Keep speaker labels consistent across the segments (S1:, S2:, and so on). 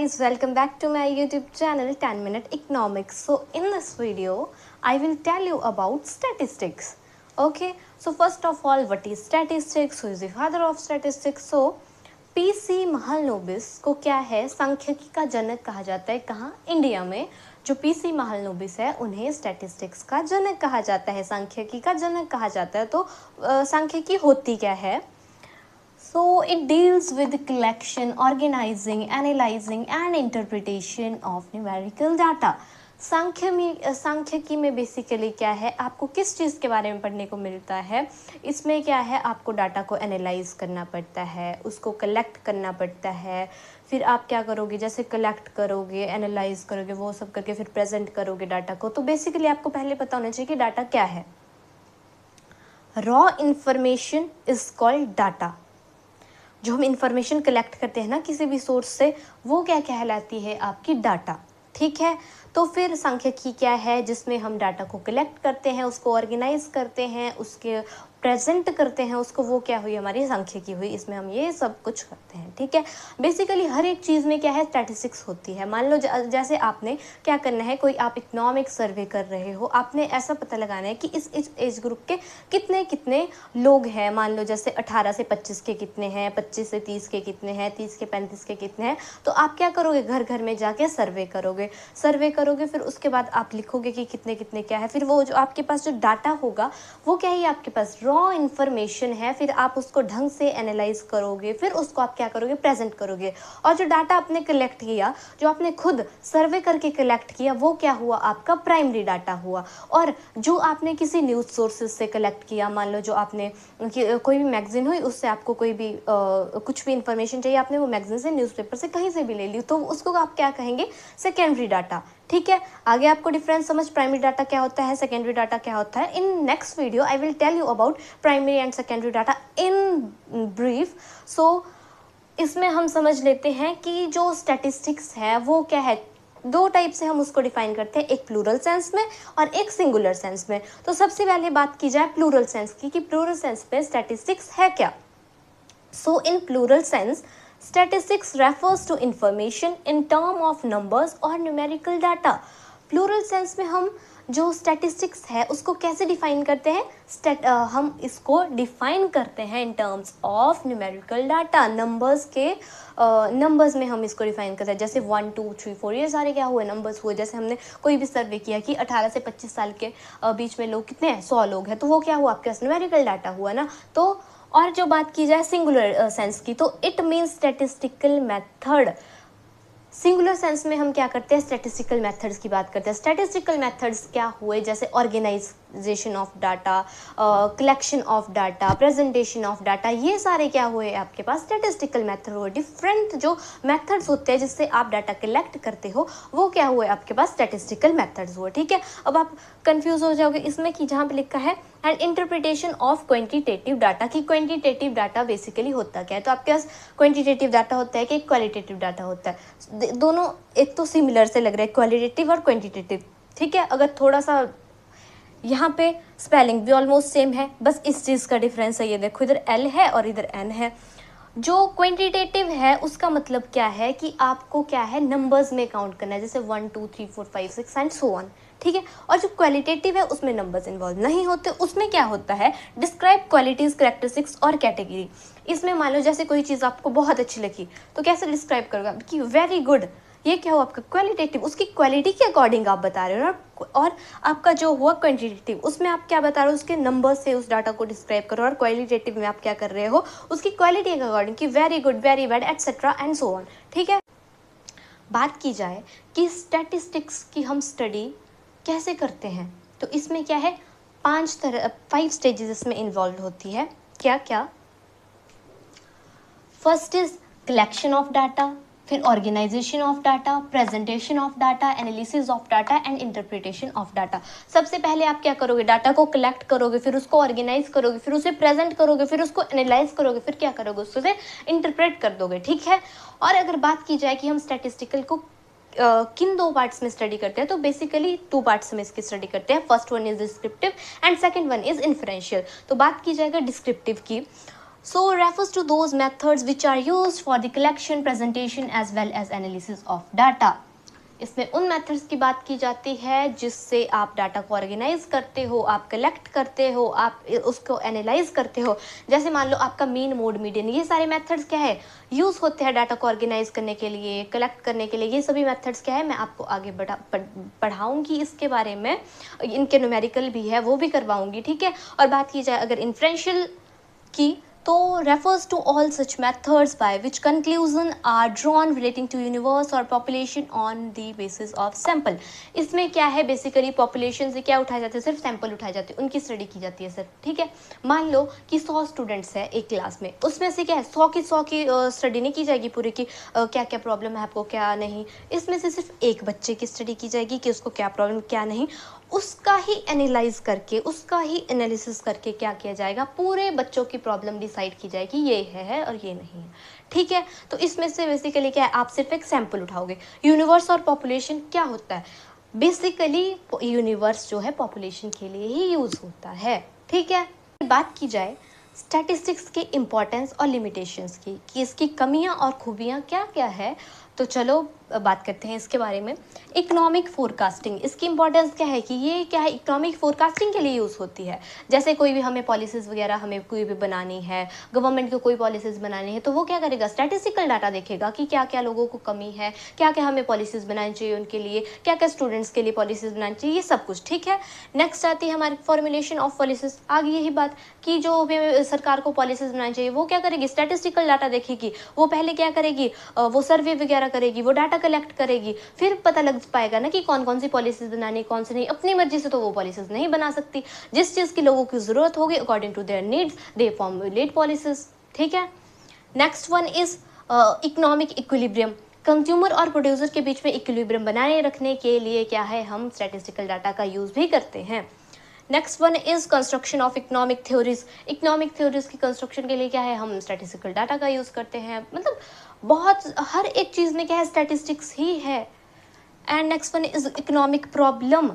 S1: guys, welcome back to my YouTube channel 10 Minute Economics. So in this video, I will tell you about statistics. Okay, so first of all, what is statistics? Who is the father of statistics? So PC Mahalanobis को क्या है, सांख्यिकी का जनक कहा जाता है. कहाँ? India में. जो PC महालनोबिस है उन्हें स्टैटिस्टिक्स का जनक कहा जाता है, सांख्यिकी का जनक कहा जाता है. तो सांख्यिकी होती क्या है? So it deals with the collection, organizing, analyzing and interpretation of numerical data. सांख्यिकी में बेसिकली क्या है, आपको किस चीज़ के बारे में पढ़ने को मिलता है? इसमें क्या है, आपको डाटा को एनालाइज करना पड़ता है, उसको कलेक्ट करना पड़ता है. फिर आप क्या करोगे, जैसे कलेक्ट करोगे, एनालाइज करोगे, वो सब करके फिर प्रेजेंट करोगे डाटा को. तो बेसिकली आपको पहले पता होना चाहिए कि डाटा क्या है. Raw information is called data. जो हम इंफॉर्मेशन कलेक्ट करते हैं ना किसी भी सोर्स से, वो क्या कहलाती है? आपकी डाटा. ठीक है. तो फिर सांख्यिकी क्या है? जिसमें हम डाटा को कलेक्ट करते हैं, उसको ऑर्गेनाइज करते हैं, उसके प्रेजेंट करते हैं, उसको, वो क्या हुई? हमारी सांख्यिकी हुई. इसमें हम ये सब कुछ करते हैं. ठीक है. बेसिकली हर एक चीज़ में क्या है, स्टैटिस्टिक्स होती है. मान लो जैसे आपने क्या करना है, कोई आप इकोनॉमिक सर्वे कर रहे हो, आपने ऐसा पता लगाना है कि इस एज ग्रुप के कितने कितने लोग हैं. मान लो जैसे 18 से 25 के कितने हैं, 25 से 30 के कितने हैं, 30 के 35 के कितने हैं. तो आप क्या करोगे, घर घर में जाके सर्वे करोगे. फिर उसके बाद आप लिखोगे कि कितने कितने क्या है. फिर वो जो आपके पास जो डाटा होगा वो क्या है, आपके पास रॉ इन्फॉर्मेशन है. फिर आप उसको ढंग से एनालाइज करोगे, फिर उसको आप क्या करोगे, प्रेजेंट करोगे. और जो डाटा आपने कलेक्ट किया, जो आपने खुद सर्वे करके कलेक्ट किया, वो क्या हुआ? आपका प्राइमरी डाटा हुआ. और जो आपने किसी न्यूज़ सोर्सेज से कलेक्ट किया, मान लो जो आपने कोई भी मैगजीन हुई, उससे आपको कोई भी कुछ भी इंफॉर्मेशन चाहिए, आपने वो मैगजीन से, न्यूज़पेपर से, कहीं से भी ले ली, तो उसको आप क्या कहेंगे? Secondary data. ठीक है. आगे आपको डिफरेंस समझ, प्राइमरी डाटा क्या होता है, सेकेंडरी डाटा क्या होता है. In next video I will tell you about primary and secondary data in brief. So इसमें हम समझ लेते हैं कि जो स्टैटिस्टिक्स है वो क्या है. दो टाइप से हम उसको डिफाइन करते हैं, एक प्लूरल सेंस में और एक सिंगुलर सेंस में. तो सबसे पहले बात की जाए प्लूरल सेंस की, कि प्लूरल सेंस में स्टैटिस्टिक्स है क्या. So in plural sense, statistics refers to information in term of numbers और numerical data. प्लूरल सेंस में हम जो स्टैटिस्टिक्स है उसको कैसे डिफाइन करते हैं? हम इसको डिफाइन करते हैं in terms of numerical data. Numbers में हम इसको डिफाइन करते हैं. जैसे 1 2 3 4 ये सारे क्या हुए, नंबर्स हुए. जैसे हमने कोई भी सर्वे किया कि 18 से 25 साल के बीच में लोग कितने हैं, 100 लोग हैं, तो वो क्या हुआ? आपके पास न्यूमेरिकल डाटा हुआ ना. तो और जो बात की जाए सिंगुलर सेंस की, तो it means statistical method. Singular sense में हम क्या करते हैं, स्टैटिस्टिकल मेथड्स की बात करते हैं. स्टैटिस्टिकल मेथड्स क्या हुए? जैसे organisation of data, collection of data, presentation of data, ये सारे क्या हुए आपके पास? स्टैटिस्टिकल मेथड हुए. डिफरेंट जो मेथड्स होते हैं जिससे आप डाटा कलेक्ट करते हो, वो क्या हुए आपके पास? स्टैटिस्टिकल मेथड्स हुए. ठीक है. अब आप कंफ्यूज हो जाओगे इसमें कि जहाँ पे लिखा है and interpretation of quantitative data, कि क्वांटिटेटिव डाटा बेसिकली होता क्या है. तो आपके पास क्वांटिटेटिव डाटा होता है कि क्वालिटेटिव डाटा होता है. दोनों एक तो सिमिलर से लग रहा है, क्वालिटेटिव और क्वांटिटेटिव. ठीक है. अगर थोड़ा सा यहाँ पे स्पेलिंग भी ऑलमोस्ट सेम है, बस इस चीज़ का डिफरेंस है. ये देखो, इधर एल है और इधर एन है. जो क्वांटिटेटिव है उसका मतलब क्या है कि आपको क्या है, नंबर्स में काउंट करना है. जैसे 1 2 3 4 5 6 एंड सो ऑन. ठीक है. और जो क्वालिटेटिव है उसमें नंबर्स इन्वॉल्व नहीं होते. उसमें क्या होता है, डिस्क्राइब क्वालिटीज, कैरेक्टरिस्टिक्स और कैटेगरी. इसमें मान लो जैसे कोई चीज़ आपको बहुत अच्छी लगी, तो कैसे डिस्क्राइब करोगे कि वेरी गुड. ये क्या हुआ आपका क्वालिटेटिव, उसकी क्वालिटी के अकॉर्डिंग आप बता रहे हो. और आपका जो हुआ क्वांटिटेटिव, उसमें आप क्या बता रहे हो, उसके नंबर से उस डाटा को डिस्क्राइब करो. और क्वालिटेटिव में आप क्या कर रहे हो, उसकी क्वालिटी के अकॉर्डिंग, कि very good, very bad, etcetera and so on. ठीक है. बात की जाए कि स्टैटिस्टिक्स की हम स्टडी कैसे करते हैं, तो इसमें क्या है, 5 स्टेजेस इसमें इन्वॉल्व होती है. क्या क्या? First is collection of data, फिर organisation of data, presentation of data, analysis of data and interpretation of data. सबसे पहले आप क्या करोगे, डाटा को कलेक्ट करोगे, फिर उसको ऑर्गेनाइज करोगे, फिर उसे प्रेजेंट करोगे, फिर उसको एनालाइज करोगे, फिर क्या करोगे, उससे इंटरप्रेट कर दोगे. ठीक है. और अगर बात की जाए कि हम स्टैटिस्टिकल को किन 2 पार्ट्स में स्टडी करते हैं, तो बेसिकली 2 पार्ट्स में इसकी स्टडी करते हैं. First one is descriptive and second one is inferential. तो बात की जाएगा डिस्क्रिप्टिव की. So refers to those methods which are used for the collection, presentation as well as analysis of data. इसमें उन मेथड्स की बात की जाती है जिससे आप डाटा को ऑर्गेनाइज करते हो, आप कलेक्ट करते हो, आप उसको एनालाइज करते हो। जैसे मान लो आपका मीन, मोड, मीडियन, ये सारे मेथड्स क्या है, यूज़ होते हैं डाटा को ऑर्गेनाइज करने के लिए, कलेक्ट करने के लिए। ये सभी मेथड्स क्या है, मैं आपको आगे पढ़ाऊँगी इसके बारे में, इनके न्यूमेरिकल भी है वो भी करवाऊँगी, ठीक है। और बात की जाए अगर इन्फ्रेंशियल की, तो refers to all such methods by which conclusion are drawn relating to universe or population on the basis of sample। इसमें क्या है, बेसिकली पॉपुलेशन से क्या उठाए जाते हैं, सिर्फ सैंपल उठाए जाते हैं, उनकी स्टडी की जाती है सिर्फ, ठीक है। मान लो कि 100 स्टूडेंट्स है एक क्लास में, उसमें से क्या है 100 की स्टडी नहीं की जाएगी पूरी की, क्या क्या प्रॉब्लम है आपको क्या नहीं। इसमें से सिर्फ एक बच्चे की स्टडी की जाएगी कि उसको क्या प्रॉब्लम क्या नहीं, उसका ही एनालाइज करके, उसका ही एनालिसिस करके क्या किया जाएगा, पूरे बच्चों की प्रॉब्लम डिसाइड की जाएगी, ये है और ये नहीं है, ठीक है। तो इसमें से बेसिकली क्या है, आप सिर्फ एक सैंपल उठाओगे। यूनिवर्स और पॉपुलेशन क्या होता है, बेसिकली यूनिवर्स जो है पॉपुलेशन के लिए ही यूज होता है, ठीक है। बात की जाए स्टैटिस्टिक्स के इम्पोर्टेंस और लिमिटेशंस की, कि इसकी कमियां और खूबियां क्या क्या है, तो चलो बात करते हैं इसके बारे में। इकोनॉमिक फोरकास्टिंग, इसकी इंपॉर्टेंस क्या है कि ये क्या है, इकोनॉमिक फोरकास्टिंग के लिए यूज़ होती है। जैसे कोई भी हमें पॉलिसीज़ वगैरह हमें कोई भी बनानी है, गवर्नमेंट को कोई पॉलिसीज़ बनानी है, तो वो क्या करेगा, स्टैटिस्टिकल डाटा देखेगा कि क्या क्या लोगों को कमी है, क्या क्या हमें पॉलिसीज़ बनानी चाहिए उनके लिए, क्या क्या स्टूडेंट्स के लिए पॉलिसीज़ बनानी चाहिए, ये सब कुछ, ठीक है। नेक्स्ट आती है हमारी फॉर्मुलेशन ऑफ पॉलिसीज़। आगे यही बात कि जो भी सरकार को पॉलिसीज़ बनानी चाहिए वो क्या करेगी, स्टैटिस्टिकल डाटा देखेगी। वो पहले क्या करेगी, वो सर्वे वगैरह करेगी, वो डाटा कलेक्ट करेगी, फिर पता लग पाएगा ना कि कौन कौन सी पॉलिसीज बनानी, कौन सी नहीं। अपनी मर्जी से तो वो पॉलिसीज नहीं बना सकती, जिस चीज़ की लोगों की ज़रूरत होगी according to their needs they formulate policies, ठीक है। Next one is economic equilibrium. Consumer और प्रोड्यूसर के बीच में इक्विलिब्रियम बनाए रखने के लिए क्या है, हम स्टैटिस्टिकल डाटा का यूज़ भी करते हैं। Next one is construction of economic theories. Economic theories की कंस्ट्रक्शन के लिए क्या है, हम स्टैटिस्टिकल डाटा का यूज़ करते हैं। मतलब बहुत हर एक चीज़ में क्या है, स्टैटिस्टिक्स ही है। And next one is economic problem,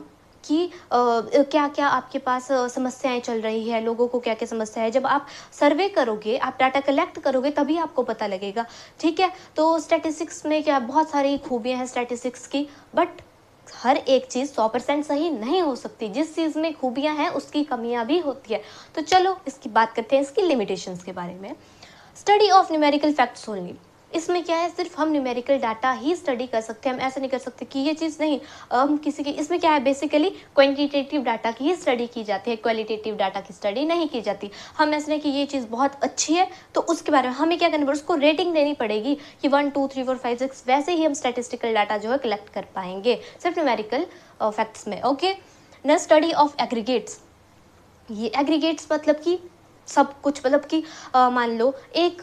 S1: कि क्या क्या आपके पास समस्याएं चल रही है, लोगों को क्या क्या समस्या है। जब आप सर्वे करोगे, आप डाटा कलेक्ट करोगे, तभी आपको पता लगेगा, ठीक है। तो स्टैटिस्टिक्स में क्या बहुत सारी खूबियां हैं स्टैटिस्टिक्स की, बट हर एक चीज़ 100% सही नहीं हो सकती। जिस चीज़ में खूबियां हैं उसकी कमियां भी होती है। तो चलो इसकी बात करते हैं, इसकी लिमिटेशंस के बारे में। Study of numerical facts only, इसमें क्या है, सिर्फ हम न्यूमेरिकल डाटा ही स्टडी कर सकते हैं। हम ऐसा नहीं कर सकते कि ये चीज़ नहीं, हम किसी की, इसमें क्या है बेसिकली क्वांटिटेटिव डाटा की ही स्टडी की जाती है, क्वालिटेटिव डाटा की स्टडी नहीं की जाती। हम ऐसे नहीं कि ये चीज़ बहुत अच्छी है तो उसके बारे में हमें क्या करना पड़ेगा, उसको रेटिंग देनी पड़ेगी कि 1 2 3 4 5 6, वैसे ही हम स्टैटिस्टिकल डाटा जो है कलेक्ट कर पाएंगे सिर्फ न्यूमेरिकल फैक्ट्स में, ओके। न स्टडी ऑफ एग्रीगेट्स, ये एग्रीगेट्स मतलब कि सब कुछ, मतलब कि मान लो एक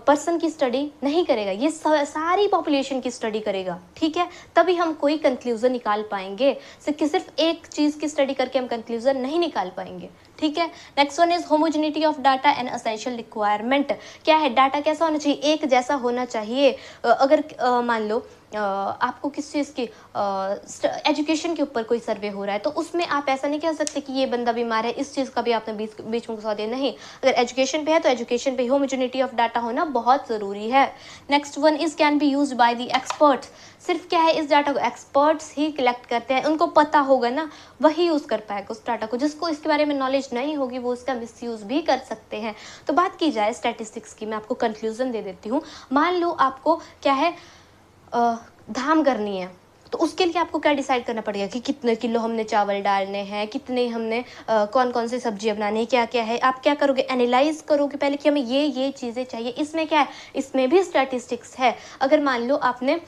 S1: पर्सन की स्टडी नहीं करेगा, ये सारी पॉपुलेशन की स्टडी करेगा, ठीक है, तभी हम कोई कंक्लूजन निकाल पाएंगे। सिर्फ एक चीज़ की स्टडी करके हम कंक्लूजन नहीं निकाल पाएंगे, ठीक है। Next one is homogeneity of data and essential requirement. क्या है, डाटा कैसा होना चाहिए, एक जैसा होना चाहिए। अगर मान लो आपको किस चीज़ की एजुकेशन के ऊपर कोई सर्वे हो रहा है, तो उसमें आप ऐसा नहीं कह सकते कि ये बंदा बीमार है, इस चीज़ का भी आपने बीच में घुसा दिया, नहीं। अगर एजुकेशन पे है तो एजुकेशन पे होमोजेनिटी ऑफ डाटा होना बहुत ज़रूरी है। Next one is can be use by the experts. सिर्फ क्या है, इस डाटा को एक्सपर्ट्स ही कलेक्ट करते हैं, उनको पता होगा ना, वही यूज़ कर पाएगा उस डाटा को। जिसको इसके बारे में नॉलेज नहीं होगी वो उसका मिसयूज़ भी कर सकते हैं। तो बात की जाए स्टैटिस्टिक्स की, मैं आपको कंक्लूजन दे देती हूँ। मान लो आपको क्या है, धाम करनी है, तो उसके लिए आपको क्या डिसाइड करना पड़ेगा कि कितने किलो हमने चावल डालने हैं, कितने हमने कौन कौन से सब्जियां बनानी है, क्या क्या है। आप क्या करोगे, एनालाइज करोगे पहले कि हमें ये चीज़ें चाहिए। इसमें क्या है, इसमें भी स्टैटिस्टिक्स है। अगर मान लो आपने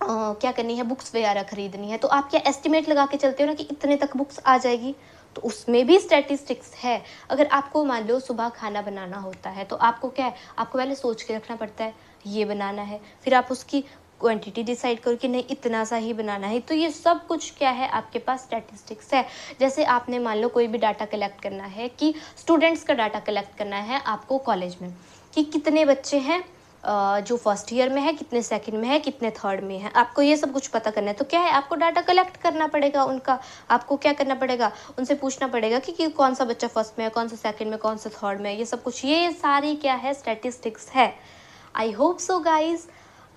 S1: क्या करनी है, बुक्स वगैरह खरीदनी है, तो आप क्या एस्टिमेट लगा के चलते हो ना कि इतने तक बुक्स आ जाएगी, तो उसमें भी स्टैटिस्टिक्स है। अगर आपको मान लो सुबह खाना बनाना होता है, तो आपको क्या है, आपको पहले सोच के रखना पड़ता है ये बनाना है, फिर आप उसकी क्वांटिटी डिसाइड करो कि नहीं इतना सा ही बनाना है। तो ये सब कुछ क्या है, आपके पास स्टैटिस्टिक्स है। जैसे आपने मान लो कोई भी डाटा कलेक्ट करना है, कि स्टूडेंट्स का डाटा कलेक्ट करना है आपको कॉलेज में, कि कितने बच्चे हैं जो फर्स्ट ईयर में है, कितने सेकंड में है, कितने थर्ड में है, आपको ये सब कुछ पता करना है। तो क्या है, आपको डाटा कलेक्ट करना पड़ेगा उनका। आपको क्या करना पड़ेगा, उनसे पूछना पड़ेगा कि कौन सा बच्चा फर्स्ट में है, कौन सा सेकंड में, कौन सा थर्ड में है, ये सब कुछ, ये सारी क्या है, स्टैटिस्टिक्स है। I hope so guys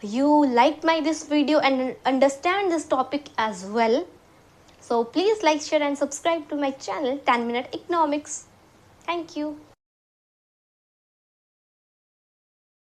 S1: you liked my this video and understand this topic as well. So please like, share and subscribe to my channel 10 Minute Economics. Thank you.